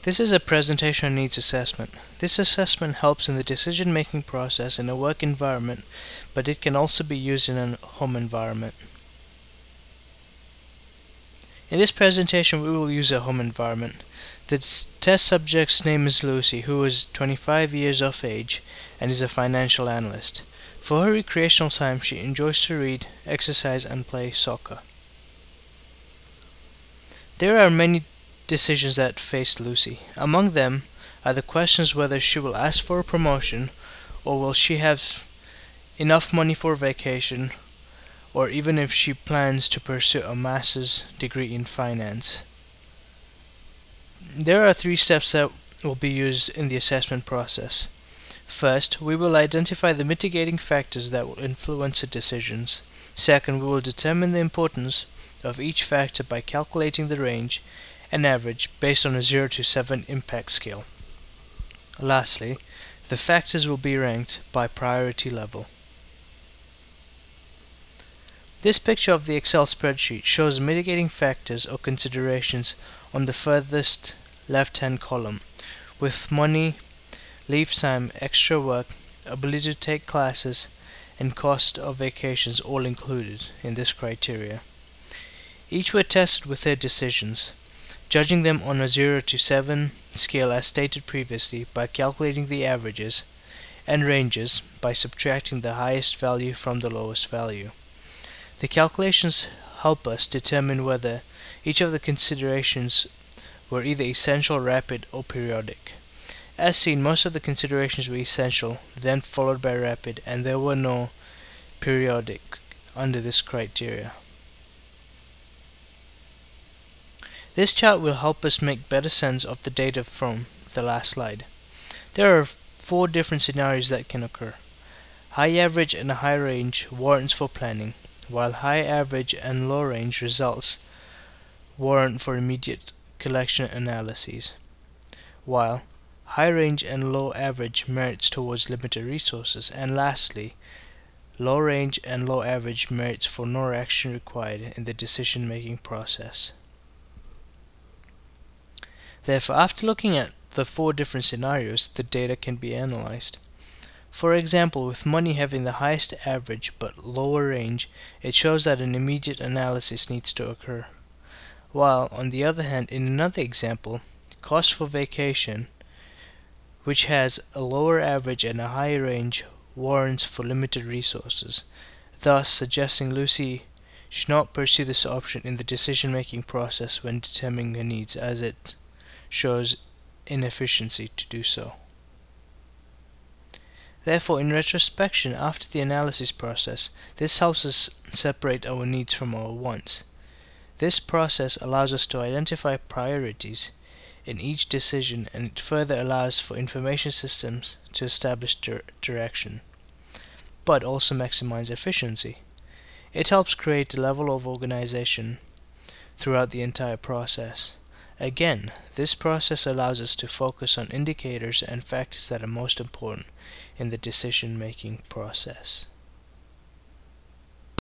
This is a presentation needs assessment. This assessment helps in the decision-making process in a work environment, but it can also be used in a home environment. In this presentation, we will use a home environment. The test subject's name is Lucy, who is 25 years of age and is a financial analyst. For her recreational time, she enjoys to read, exercise, and play soccer. There are many decisions that face Lucy. Among them are the questions whether she will ask for a promotion, or will she have enough money for vacation, or even if she plans to pursue a master's degree in finance. There are 3 steps that will be used in the assessment process. First, we will identify the mitigating factors that will influence the decisions. Second, we will determine the importance of each factor by calculating the range and average based on a 0 to 7 impact scale. Lastly, the factors will be ranked by priority level. This picture of the Excel spreadsheet shows mitigating factors or considerations on the furthest left-hand column, with money, leave time, extra work, ability to take classes, and cost of vacations all included in this criteria. Each were tested with their decisions, judging them on a 0 to 7 scale as stated previously by calculating the averages and ranges by subtracting the highest value from the lowest value. The calculations help us determine whether each of the considerations were either essential, rapid, or periodic. As seen, most of the considerations were essential, then followed by rapid, and there were no periodic under this criteria. This chart will help us make better sense of the data from the last slide. There are 4 different scenarios that can occur. High average and a high range warrants for planning, while high average and low range results warrant for immediate collection analyses, while high range and low average merits towards limited resources, and lastly, low range and low average merits for no action required in the decision-making process. Therefore, after looking at the 4 different scenarios, the data can be analyzed. For example, with money having the highest average but lower range, it shows that an immediate analysis needs to occur. While, on the other hand, in another example, cost for vacation, which has a lower average and a higher range, warrants for limited resources, thus suggesting Lucy should not pursue this option in the decision-making process when determining her needs, as it shows inefficiency to do so. Therefore, in retrospection, after the analysis process, this helps us separate our needs from our wants. This process allows us to identify priorities in each decision, and it further allows for information systems to establish direction, but also maximize efficiency. It helps create a level of organization throughout the entire process. Again, this process allows us to focus on indicators and factors that are most important in the decision-making process.